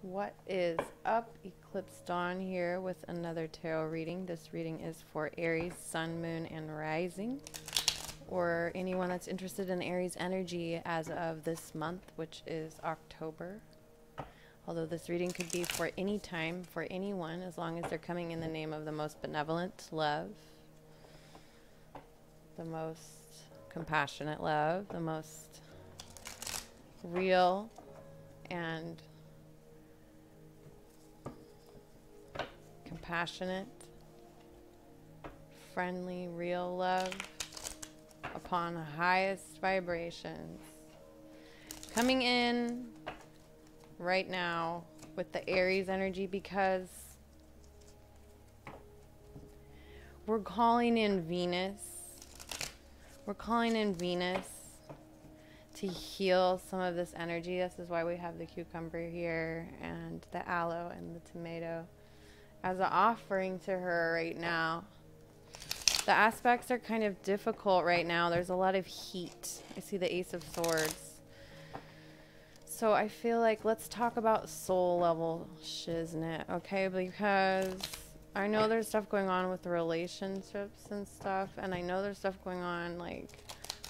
What is up? Eclipse Dawn here with another tarot reading. This reading is for Aries, Sun, Moon, and Rising, or anyone that's interested in Aries energy as of this month, which is October. Although this reading could be for any time, for anyone, as long as they're coming in the name of the most benevolent love, the most compassionate love, the most real and compassionate, friendly, real love upon the highest vibrations. Coming in right now with the Aries energy, because we're calling in Venus. We're calling in Venus to heal some of this energy. This is why we have the cucumber here and the aloe and the tomato as an offering to her right now. The aspects are kind of difficult right now. There's a lot of heat. I see the Ace of Swords. So I feel like let's talk about soul level shiznit, okay? Because I know there's stuff going on with relationships and stuff, and I know there's stuff going on like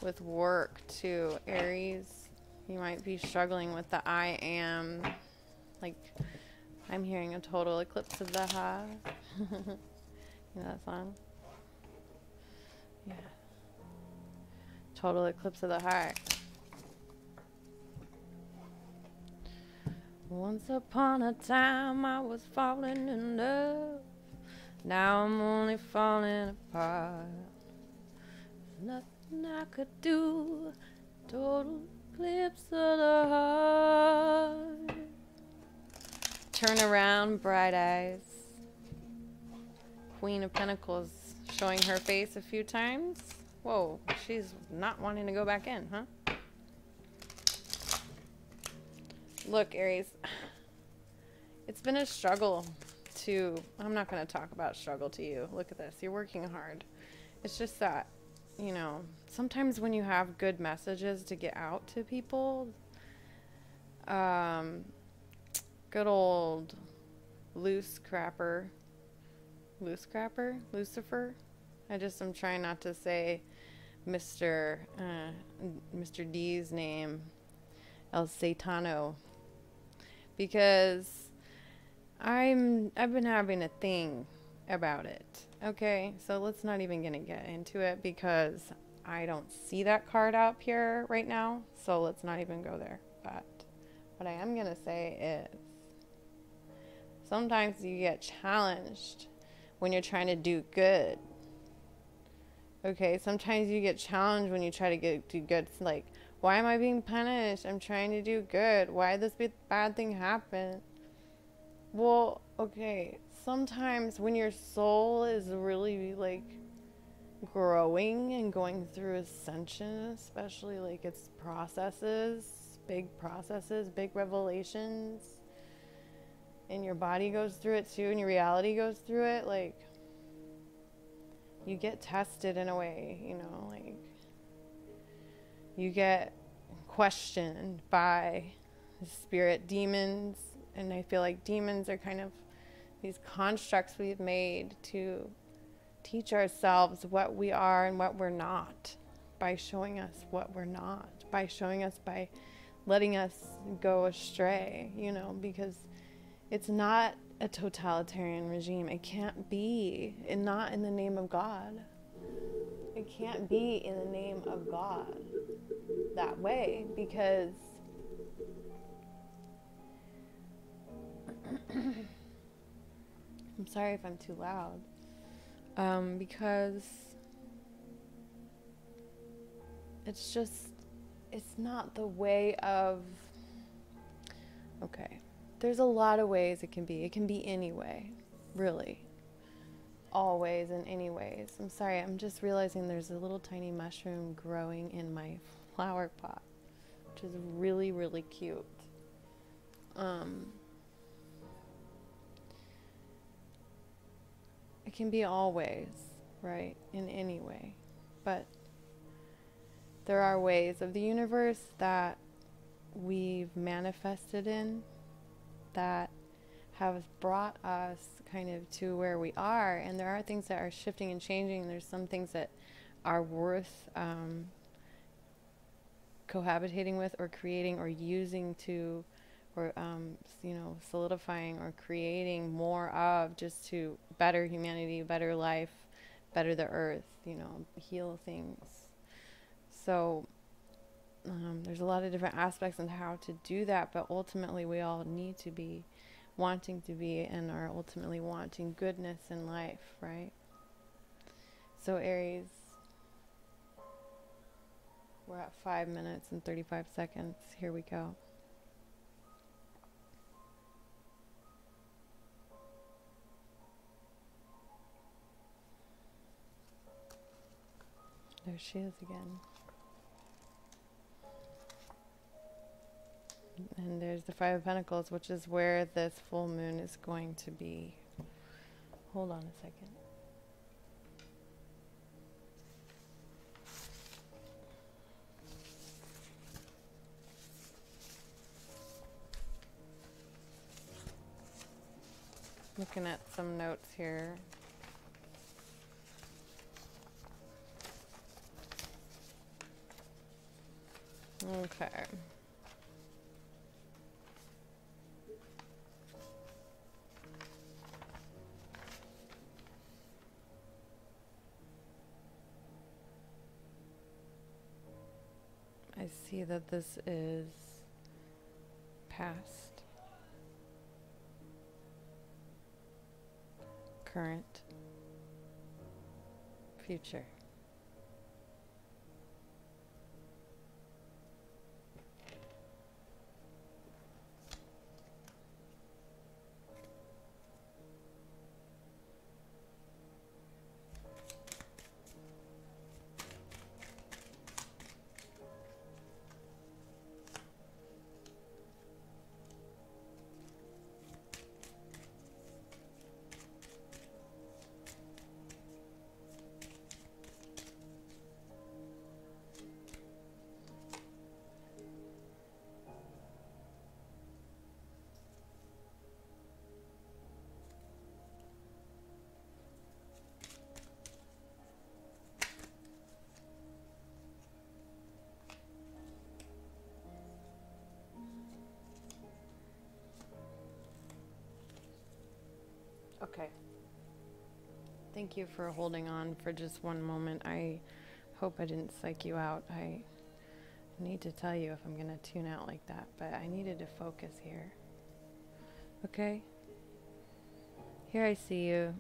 with work too. Aries, you might be struggling with the I am, like I'm hearing a total eclipse of the heart. You know that song? Yeah. Total eclipse of the heart. Once upon a time I was falling in love. Now I'm only falling apart. There's nothing I could do. Total eclipse of the heart. Turn around, bright eyes. Queen of Pentacles showing her face a few times. Whoa, she's not wanting to go back in, huh? Look, Aries, it's been a struggle to, I'm not going to talk about struggle to you. Look at this. You're working hard. It's just that, you know, sometimes when you have good messages to get out to people, good old Lucifer. I'm trying not to say Mr. D's name, El Satano, because I've been having a thing about it. Okay, so let's not even gonna get into it because I don't see that card up here right now, so let's not even go there. But what I am gonna say is sometimes you get challenged when you're trying to do good. Okay, sometimes you get challenged when you try to do good. It's like, why am I being punished? I'm trying to do good. Why did this bad thing happen? Well, okay, sometimes when your soul is really like growing and going through ascension, especially like its processes, big revelations, and your body goes through it too, and your reality goes through it, like you get tested in a way, you know, like you get questioned by spirit demons. And I feel like demons are kind of these constructs we've made to teach ourselves what we are and what we're not, by showing us what we're not, by letting us go astray, you know, because it's not a totalitarian regime. It can't be, and not in the name of God. It can't be in the name of God that way, because I'm sorry if I'm too loud. Because it's not the way of, okay, there's a lot of ways it can be. It can be any way, really. Always and any ways. I'm sorry, I'm just realizing there's a little tiny mushroom growing in my flower pot, which is really, really cute. It can be all ways, right? In any way. But there are ways of the universe that we've manifested in that have brought us kind of to where we are. And there are things that are shifting and changing. There's some things that are worth cohabitating with, or creating, or using to, or you know, solidifying or creating more of, just to better humanity, better life, better the earth, you know, heal things. So there's a lot of different aspects on how to do that, but ultimately we all need to be wanting to be, and are ultimately wanting goodness in life, right? So Aries, we're at 5 minutes and 35 seconds. Here we go. There she is again. And there's the Five of Pentacles, which is where this full moon is going to be. Hold on a second. Looking at some notes here. Okay. I see that this is past, current, future. Okay. Thank you for holding on for just one moment. I hope I didn't psych you out. I need to tell you if I'm going to tune out like that, but I needed to focus here. Okay? Here I see you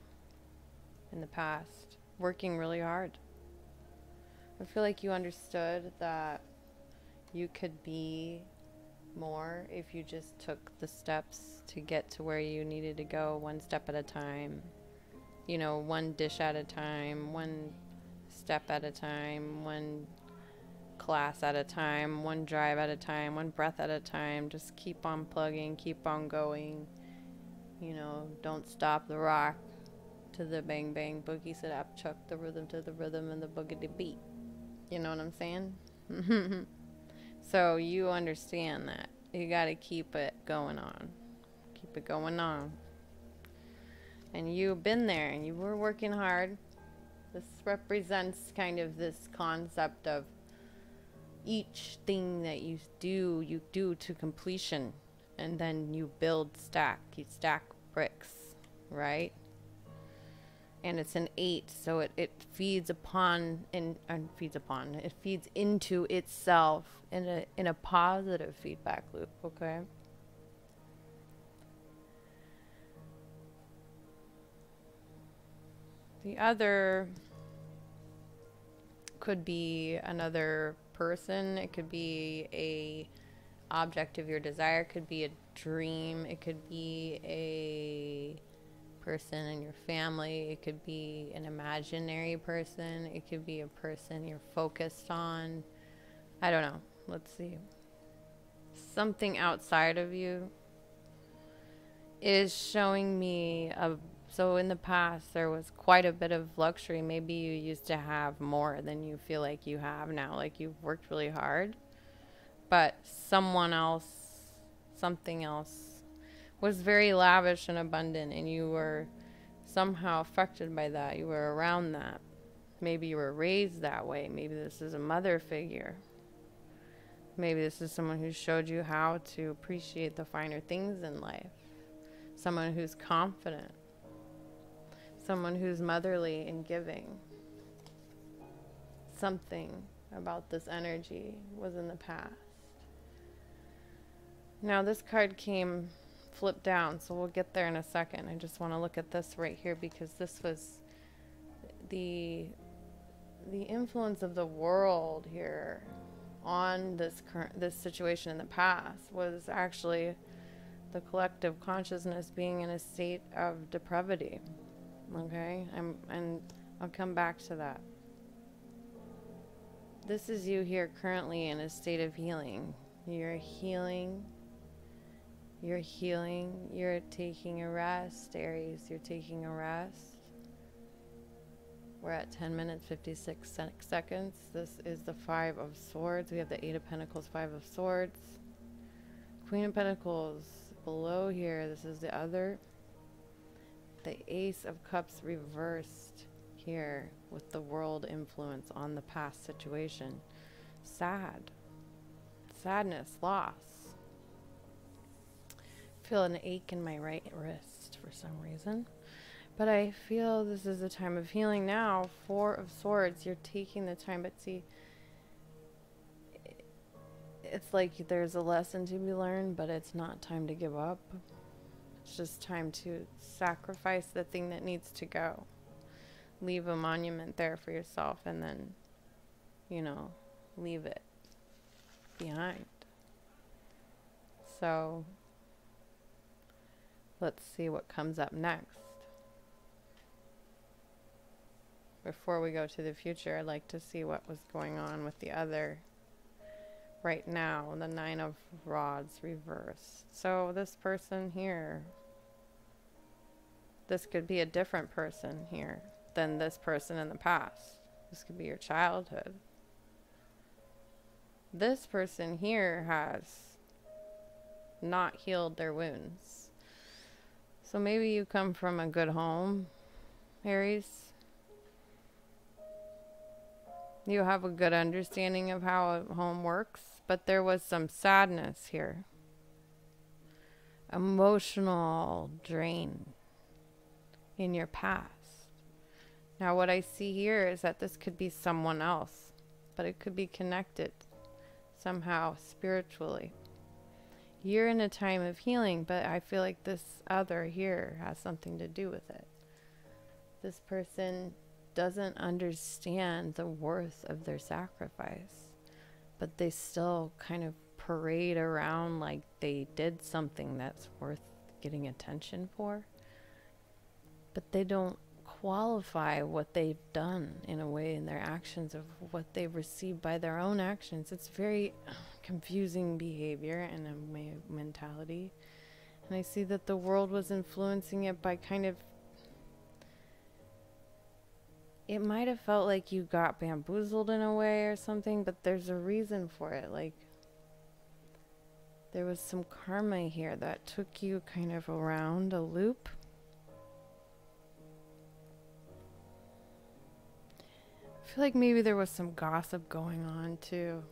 in the past, working really hard. I feel like you understood that you could be more if you just took the steps to get to where you needed to go, one step at a time. You know, one dish at a time, one step at a time, one class at a time, one drive at a time, one breath at a time. Just keep on plugging, keep on going. You know, don't stop the rock to the bang bang boogie, sit up, chuck the rhythm to the rhythm and the boogity beat. You know what I'm saying? So you understand that. You got to keep it going on. Keep it going on. And you've been there and you were working hard. This represents kind of this concept of each thing that you do to completion. And then you stack bricks, right? And it's an 8, so it feeds upon it feeds into itself in a positive feedback loop, okay? The other could be another person. It could be a object of your desire. It could be a dream. It could be a person in your family. It could be an imaginary person. It could be a person you're focused on. I don't know. Let's see. Something outside of you is showing me so in the past there was quite a bit of luxury. Maybe you used to have more than you feel like you have now. Like you've worked really hard, but someone else, something else was very lavish and abundant, and you were somehow affected by that. You were around that. Maybe you were raised that way. Maybe this is a mother figure. Maybe this is someone who showed you how to appreciate the finer things in life. Someone who's confident. Someone who's motherly and giving. Something about this energy was in the past. Now this card came flipped down, so we'll get there in a second. I just want to look at this right here because this was the influence of the world here on this situation in the past was actually the collective consciousness being in a state of depravity. Okay, and I'll come back to that. This is you here currently in a state of healing. You're healing. You're healing. You're taking a rest, Aries. You're taking a rest. We're at 10 minutes, 56 seconds. This is the 5 of Swords. We have the 8 of Pentacles, 5 of Swords. Queen of Pentacles below here. This is the other. The Ace of Cups reversed here with the world influence on the past situation. Sad. Sadness, loss. Feel an ache in my right wrist for some reason. But I feel this is a time of healing now. 4 of Swords. You're taking the time. But see, it's like there's a lesson to be learned, but it's not time to give up. It's just time to sacrifice the thing that needs to go. Leave a monument there for yourself and then, you know, leave it behind. So, let's see what comes up next. Before we go to the future, I'd like to see what was going on with the other right now, the 9 of Rods reversed. So this person here, this could be a different person here than this person in the past. This could be your childhood. This person here has not healed their wounds. So maybe you come from a good home, Aries. You have a good understanding of how a home works, but there was some sadness here. Emotional drain in your past. Now what I see here is that this could be someone else, but it could be connected somehow spiritually. You're in a time of healing, but I feel like this other here has something to do with it. This person doesn't understand the worth of their sacrifice, but they still kind of parade around like they did something that's worth getting attention for, but they don't qualify what they've done in a way in their actions of what they've received by their own actions. It's very confusing behavior and a mentality, and I see that the world was influencing it by kind of, it might have felt like you got bamboozled in a way or something, but there's a reason for it. Like, there was some karma here that took you kind of around a loop. I feel like maybe there was some gossip going on too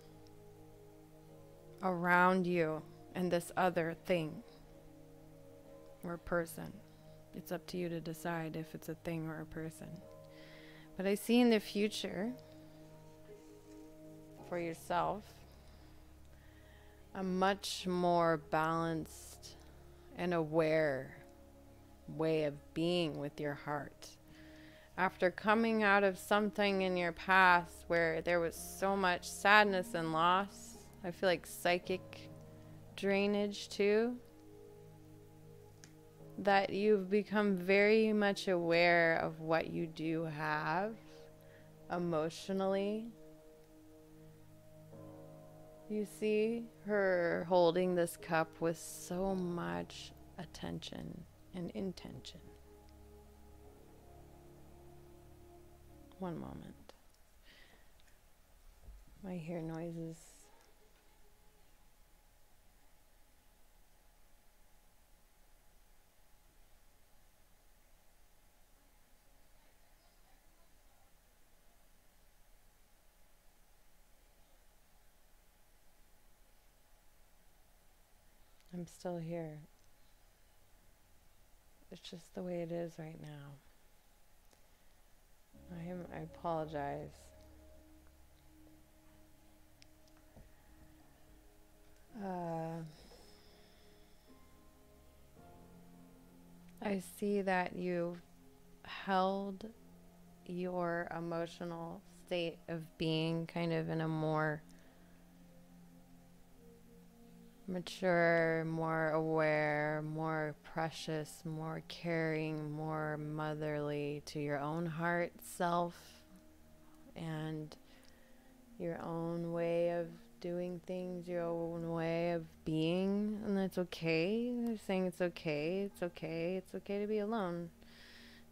around you and this other thing or person. It's up to you to decide if it's a thing or a person. But I see in the future for yourself a much more balanced and aware way of being with your heart. After coming out of something in your past where there was so much sadness and loss, I feel like psychic drainage too, that you've become very much aware of what you do have emotionally. You see her holding this cup with so much attention and intention. One moment. I hear noises. I'm still here. It's just the way it is right now. I apologize. I see that you've held your emotional state of being kind of in a more mature, more aware, more precious, more caring, more motherly to your own heart self and your own way of doing things, your own way of being, and that's okay. They're saying it's okay, it's okay, it's okay to be alone.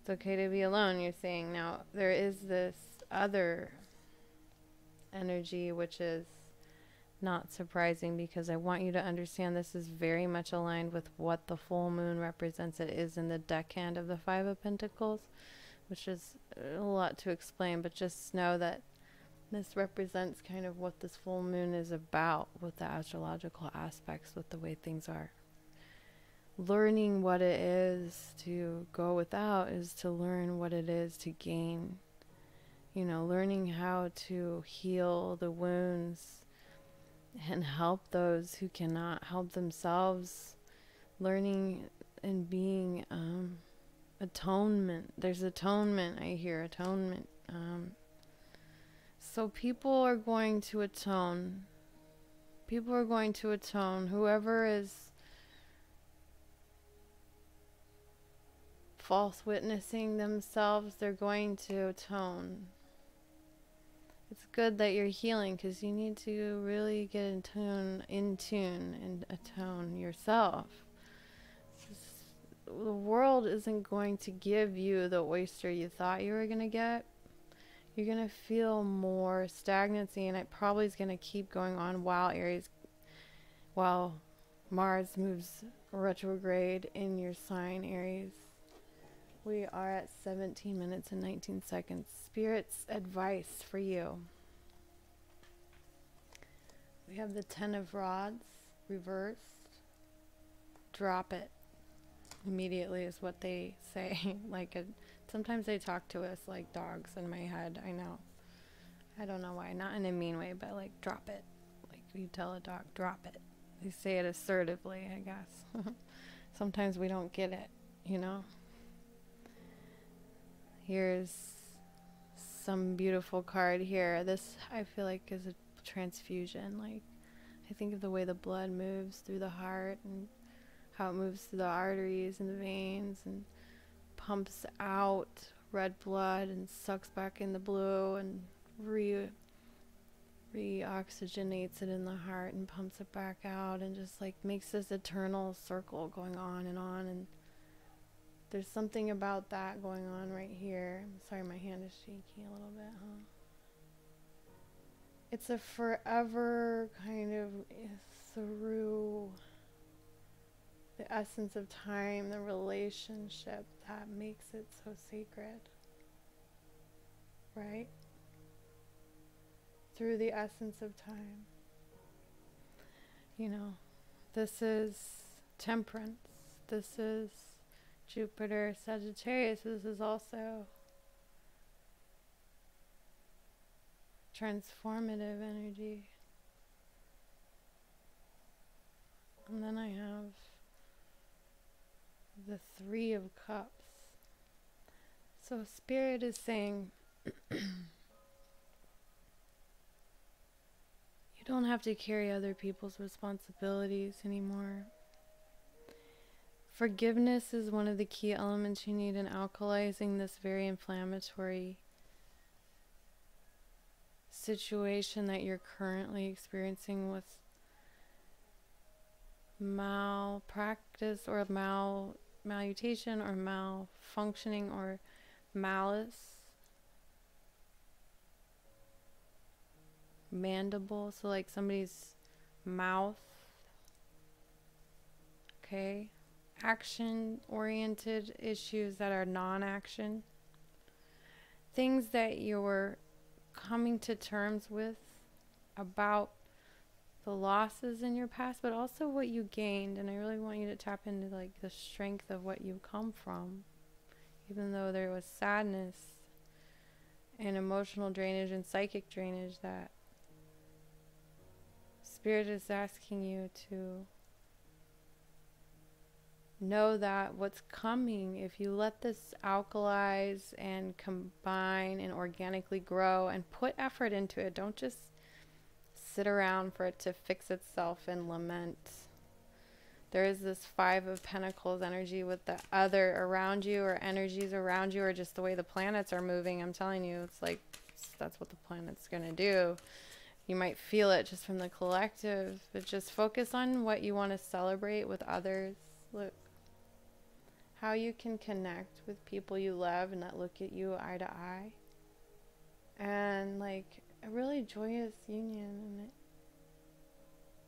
It's okay to be alone, you're saying. Now, there is this other energy, which is not surprising because I want you to understand this is very much aligned with what the full moon represents. It is in the deckhand of the Five of Pentacles, which is a lot to explain, but just know that this represents kind of what this full moon is about with the astrological aspects, with the way things are. Learning what it is to go without is to learn what it is to gain. You know, learning how to heal the wounds and help those who cannot help themselves. Learning and being atonement. There's atonement, I hear atonement. So people are going to atone. People are going to atone. Whoever is false witnessing themselves, they're going to atone. It's good that you're healing because you need to really get in tune and atone yourself. The world isn't going to give you the oyster you thought you were going to get. You're going to feel more stagnancy, and it probably is going to keep going on while Mars moves retrograde in your sign, Aries. We are at 17 minutes and 19 seconds. Spirit's advice for you. We have the 10 of Rods reversed. Drop it immediately is what they say. Sometimes they talk to us like dogs in my head. I know. I don't know why. Not in a mean way, but like drop it. Like you tell a dog, drop it. They say it assertively, I guess. Sometimes we don't get it, you know. Here's some beautiful card here. This, I feel like, is a transfusion. Like, I think of the way the blood moves through the heart and how it moves through the arteries and the veins and pumps out red blood and sucks back in the blue and re-oxygenates it in the heart and pumps it back out and just like makes this eternal circle going on. And there's something about that going on right here. I'm sorry, my hand is shaking a little bit, huh? It's a forever kind of through the essence of time, the relationship that makes it so sacred, right? Through the essence of time. You know, this is temperance. This is Jupiter, Sagittarius. This is also transformative energy. And then I have the 3 of Cups. So Spirit is saying, you don't have to carry other people's responsibilities anymore. Forgiveness is one of the key elements you need in alkalizing this very inflammatory situation that you're currently experiencing with malpractice or malmutation or malfunctioning or malice. Mandible, so like somebody's mouth. Okay. Action-oriented issues that are non-action. Things that you're coming to terms with about the losses in your past, but also what you gained. And I really want you to tap into like the strength of what you come from, even though there was sadness and emotional drainage and psychic drainage. That Spirit is asking you to know that what's coming, if you let this alkalize and combine and organically grow and put effort into it, don't just sit around for it to fix itself and lament. There is this Five of Pentacles energy with the other around you, or energies around you, or just the way the planets are moving. I'm telling you, it's like, that's what the planet's going to do. You might feel it just from the collective, but just focus on what you want to celebrate with others. Look how you can connect with people you love and that look at you eye to eye. And like a really joyous union, and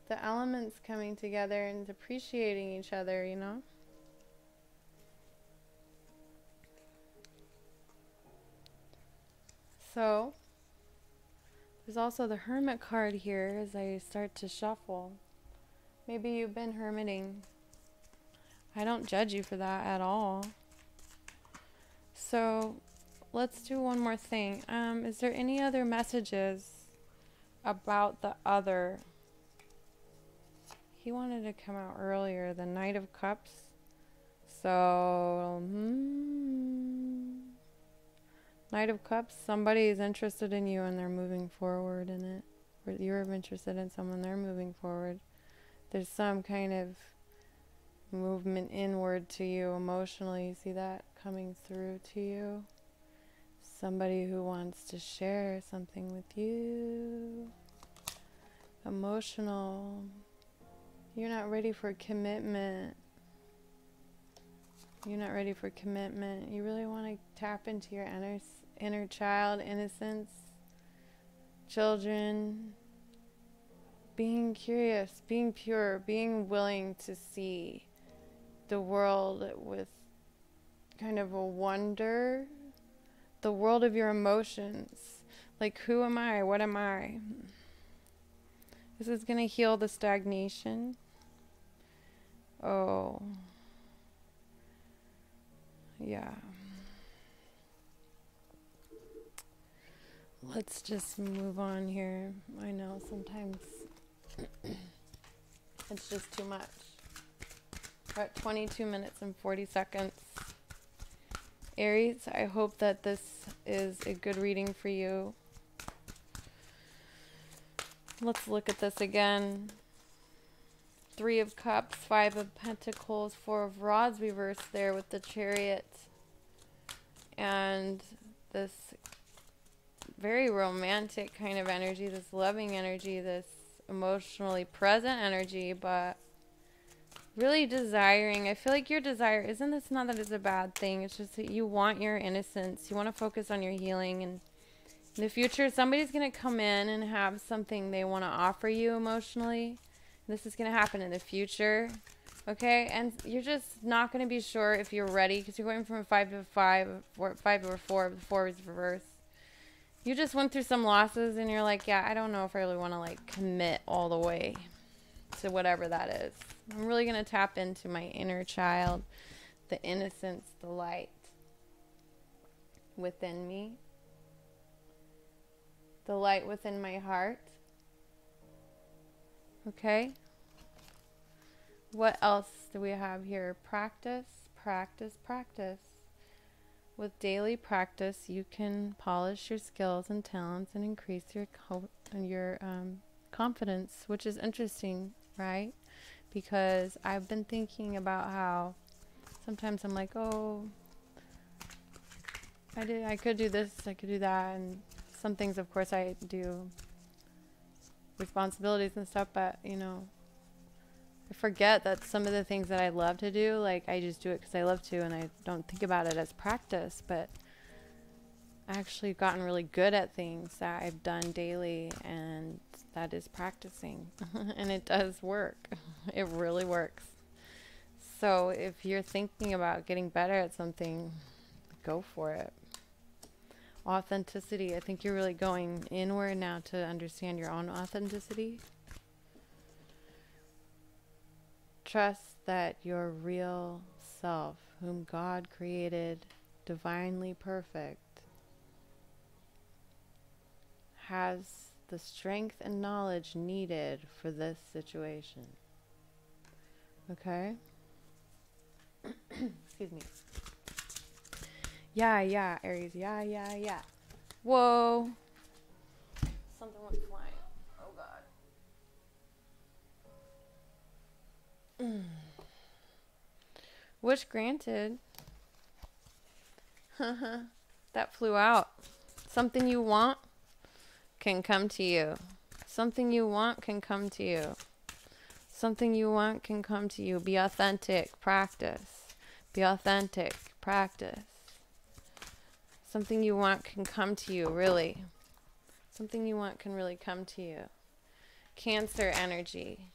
the elements coming together and appreciating each other, you know? So there's also the Hermit card here as I start to shuffle. Maybe you've been hermiting. I don't judge you for that at all. So let's do one more thing. Is there any other messages about the other? He wanted to come out earlier, the Knight of Cups. So, Knight of Cups, somebody is interested in you and they're moving forward in it. Or you're interested in someone, they're moving forward. There's some kind of movement inward to you emotionally. You see that coming through to you? Somebody who wants to share something with you. Emotional. You're not ready for commitment. You're not ready for commitment. You really want to tap into your inner child, innocence, children, being curious, being pure, being willing to see the world with kind of a wonder, the world of your emotions. Like, who am I? What am I? This is going to heal the stagnation. Oh, yeah. Let's just move on here. I know sometimes it's just too much. We're at 22 minutes and 40 seconds. Aries, I hope that this is a good reading for you. Let's look at this again. Three of Cups, Five of Pentacles, Four of Rods reversed there with the Chariot. And this very romantic kind of energy, this loving energy, this emotionally present energy, but really desiring. I feel like your desire, isn't this not that it's a bad thing, it's just that you want your innocence. You want to focus on your healing, and in the future somebody's going to come in and have something they want to offer you emotionally. This is going to happen in the future, okay? And you're just not going to be sure if you're ready, because you're going from a 5 to a 5, or 5 to a 4, the 4 is reverse. You just went through some losses and you're like, yeah, I don't know if I really want to like commit all the way to whatever that is. I'm really going to tap into my inner child, the innocence, the light within me, the light within my heart. Okay. What else do we have here? Practice, practice, practice. With daily practice, you can polish your skills and talents and increase your confidence, which is interesting, right? Because I've been thinking about how sometimes I'm like, oh, I could do this, I could do that, and some things, of course, I do responsibilities and stuff, but you know, I forget that some of the things that I love to do, like I just do it because I love to, and I don't think about it as practice. But I actually gotten really good at things that I've done daily, and that is practicing. And it does work. It really works. So if you're thinking about getting better at something, go for it. Authenticity. I think you're really going inward now to understand your own authenticity. Trust that your real self, whom God created divinely perfect, has the strength and knowledge needed for this situation. Okay? Excuse me. Yeah, Aries. Yeah. Whoa. Something went flying. Oh, God. Wish granted. That flew out. Something you want can come to you. Something you want can come to you. Something you want can come to you. Be authentic. Practice. Be authentic. Practice. Something you want can come to you, really. Something you want can really come to you. Cancer energy.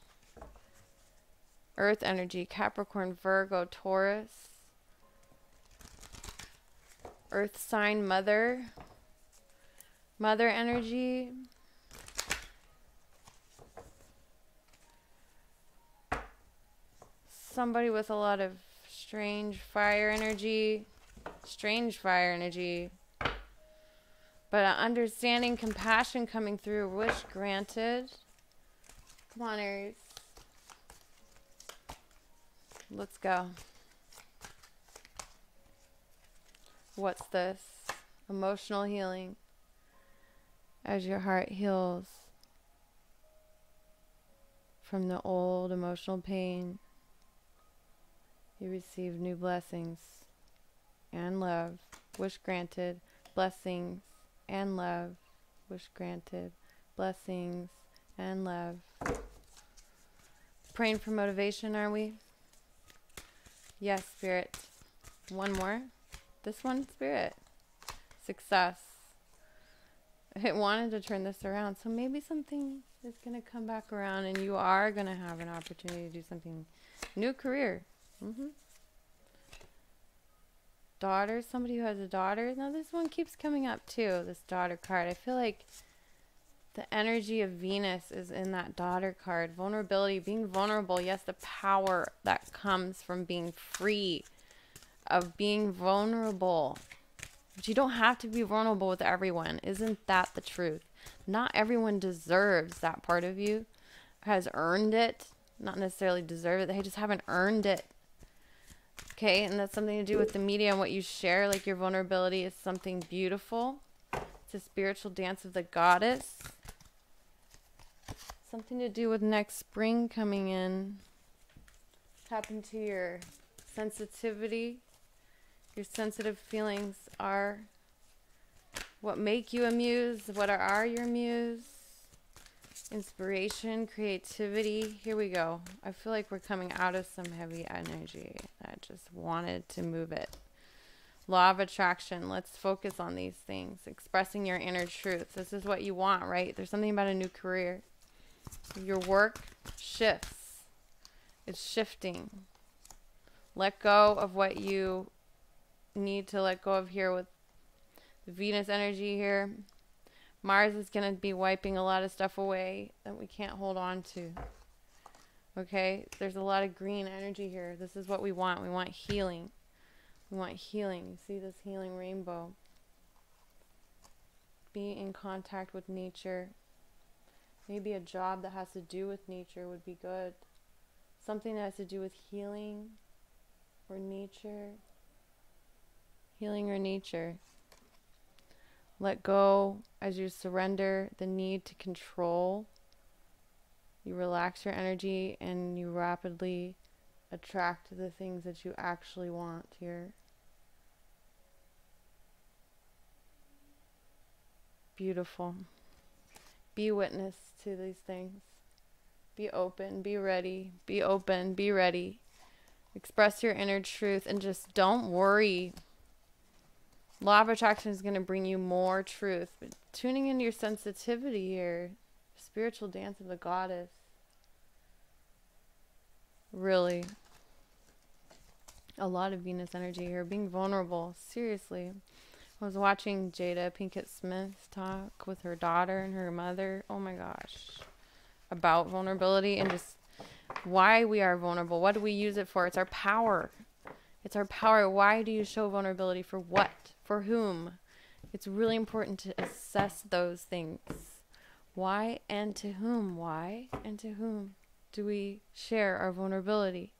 Earth energy. Capricorn, Virgo, Taurus. Earth sign, Mother. Mother energy. Somebody with a lot of strange fire energy. But understanding, compassion coming through. Wish granted. Come on, Aries. Let's go. What's this? Emotional healing. As your heart heals from the old emotional pain, you receive new blessings and love. Wish granted. Blessings and love. Wish granted. Blessings and love. Praying for motivation, are we? Yes, Spirit. One more. This one, Spirit. Success. It wanted to turn this around, so maybe something is going to come back around and you are going to have an opportunity to do something. New career. Daughter, somebody who has a daughter. Now this one keeps coming up too, this daughter card. I feel like the energy of Venus is in that daughter card. Vulnerability, being vulnerable. Yes, the power that comes from being free, of being vulnerable. But you don't have to be vulnerable with everyone. Isn't that the truth? Not everyone deserves that part of you, has earned it. Not necessarily deserve it. They just haven't earned it. Okay, and that's something to do with the media and what you share. Like your vulnerability is something beautiful. It's a spiritual dance of the goddess. Something to do with next spring coming in. Tap into your sensitivity. Your sensitive feelings are what make you a muse. What are your muse? Inspiration, creativity. Here we go. I feel like we're coming out of some heavy energy. I just wanted to move it. Law of attraction. Let's focus on these things. Expressing your inner truth. This is what you want, right? There's something about a new career. Your work shifts. It's shifting. Let go of what you need to let go of here with the Venus energy here. Mars is going to be wiping a lot of stuff away that we can't hold on to. Okay? There's a lot of green energy here. This is what we want. We want healing. We want healing. You see this healing rainbow. Be in contact with nature. Maybe a job that has to do with nature would be good. Something that has to do with healing or nature. Healing or nature. Let go as you surrender the need to control. You relax your energy and you rapidly attract the things that you actually want here. Beautiful. Be witness to these things. Be open, be ready, be open, be ready. Express your inner truth and just don't worry. Law of attraction is going to bring you more truth. But tuning into your sensitivity here, spiritual dance of the goddess. Really. A lot of Venus energy here. Being vulnerable. Seriously. I was watching Jada Pinkett Smith talk with her daughter and her mother. Oh my gosh. About vulnerability and just why we are vulnerable. What do we use it for? It's our power. It's our power. Why do you show vulnerability? For what? For whom? It's really important to assess those things. Why and to whom? Why and to whom do we share our vulnerability?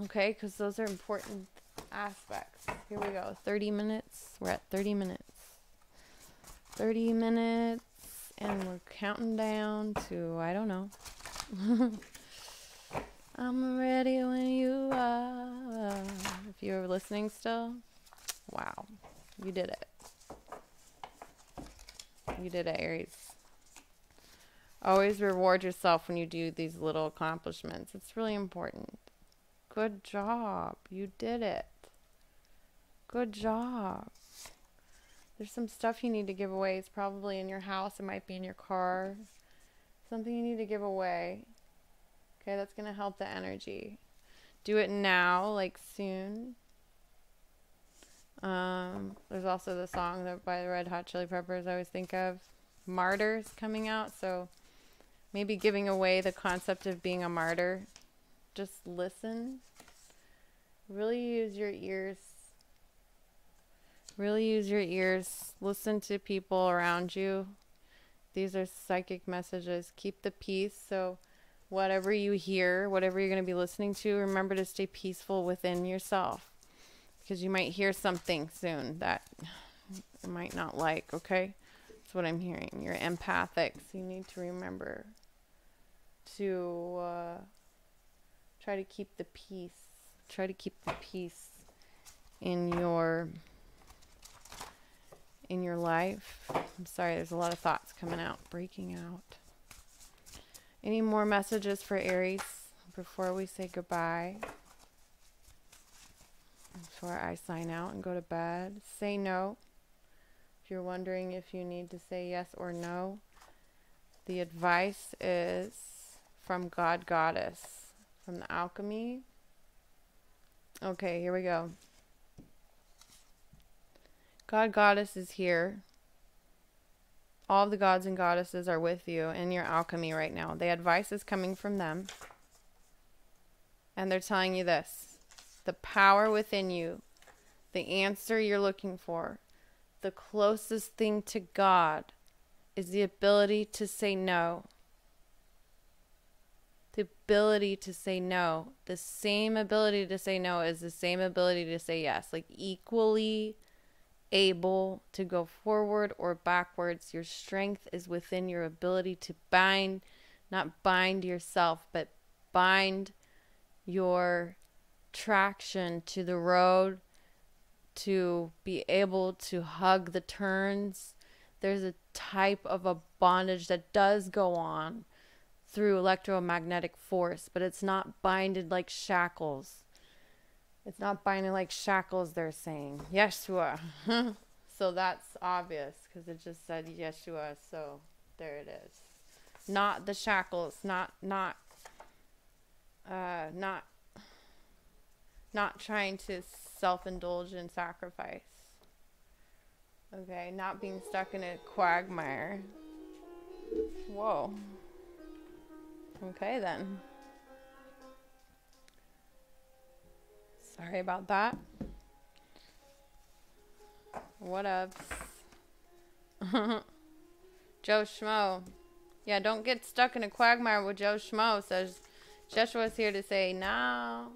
Okay, because those are important aspects. Here we go. 30 minutes. We're at 30 minutes. 30 minutes. And we're counting down to, I don't know. I'm ready when you are. If you're listening still, wow. You did it. You did it, Aries. Always reward yourself when you do these little accomplishments. It's really important. Good job. You did it. Good job. There's some stuff you need to give away. It's probably in your house. It might be in your car. Something you need to give away. Okay, that's going to help the energy. Do it now, like soon. There's also the song that by the Red Hot Chili Peppers I always think of. Martyrs coming out. So maybe giving away the concept of being a martyr. Just listen. Really use your ears. Really use your ears. Listen to people around you. These are psychic messages. Keep the peace. So whatever you hear, whatever you're going to be listening to, remember to stay peaceful within yourself. Because you might hear something soon that you might not like, okay? That's what I'm hearing. You're empathic, so you need to remember to try to keep the peace. Try to keep the peace in your life. I'm sorry, there's a lot of thoughts coming out, breaking out. Any more messages for Aries before we say goodbye? Before I sign out and go to bed? Say no. If you're wondering if you need to say yes or no, the advice is from God Goddess, from the Alchemy. Okay, here we go. God Goddess is here. All of the gods and goddesses are with you in your alchemy right now. The advice is coming from them. And they're telling you this. The power within you, the answer you're looking for, the closest thing to God is the ability to say no. The ability to say no. The same ability to say no is the same ability to say yes. Like equally able to go forward or backwards. Your strength is within your ability to bind, not bind yourself, but bind your traction to the road, to be able to hug the turns. There's a type of a bondage that does go on through electromagnetic force, but it's not binded like shackles. It's not binding like shackles, they're saying. Yeshua. So that's obvious because it just said Yeshua. So there it is. Not the shackles. Not trying to self-indulge in sacrifice. Okay, not being stuck in a quagmire. Whoa. Okay then. Sorry about that. What up? Joe Schmo. Yeah, don't get stuck in a quagmire with Joe Schmo. Says Jeshua's here to say no.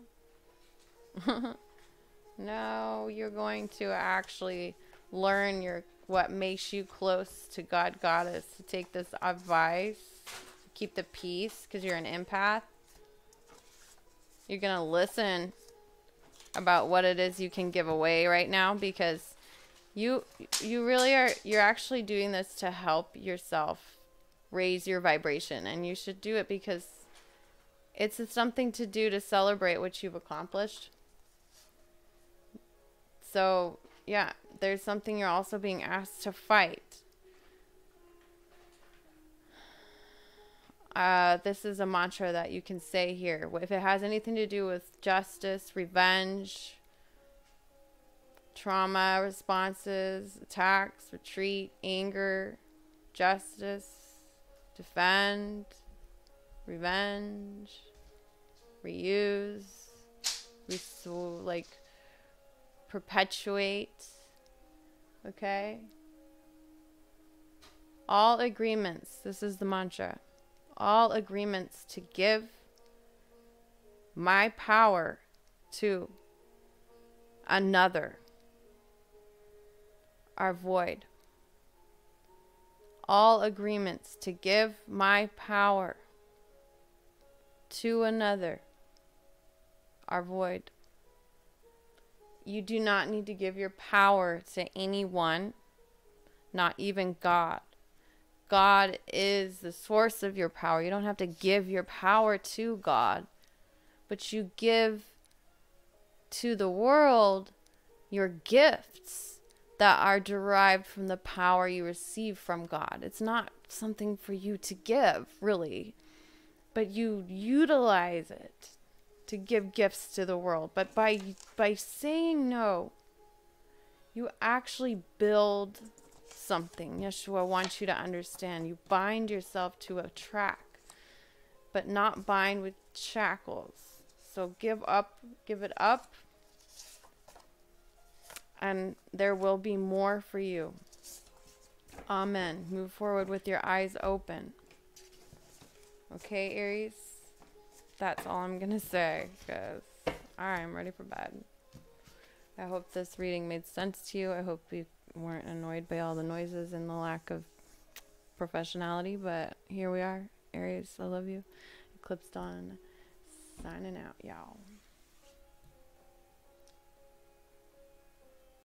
No, you're going to actually learn what makes you close to God Goddess. To take this advice, keep the peace because you're an empath. You're going to listen about what it is you can give away right now because you really are, you're actually doing this to help yourself raise your vibration, and you should do it because it's something to do to celebrate what you've accomplished. So yeah, there's something you're also being asked to fight. This is a mantra that you can say here. If it has anything to do with justice, revenge, trauma responses, attacks, retreat, anger, justice, defend, revenge, reuse, like perpetuate, okay? All agreements, this is the mantra, all agreements to give my power to another are void. All agreements to give my power to another are void. You do not need to give your power to anyone, not even God. God is the source of your power. You don't have to give your power to God, but you give to the world your gifts that are derived from the power you receive from God. It's not something for you to give, really, but you utilize it to give gifts to the world. But by saying no, you actually build something. Yeshua wants you to understand. You bind yourself to a track, but not bind with shackles. So give it up, and there will be more for you. Amen. Move forward with your eyes open. Okay, Aries? That's all I'm going to say, because I'm ready for bed. I hope this reading made sense to you. I hope you weren't annoyed by all the noises and the lack of professionality, but here we are. Aries, I love you. Eclipse Dawn, signing out, y'all.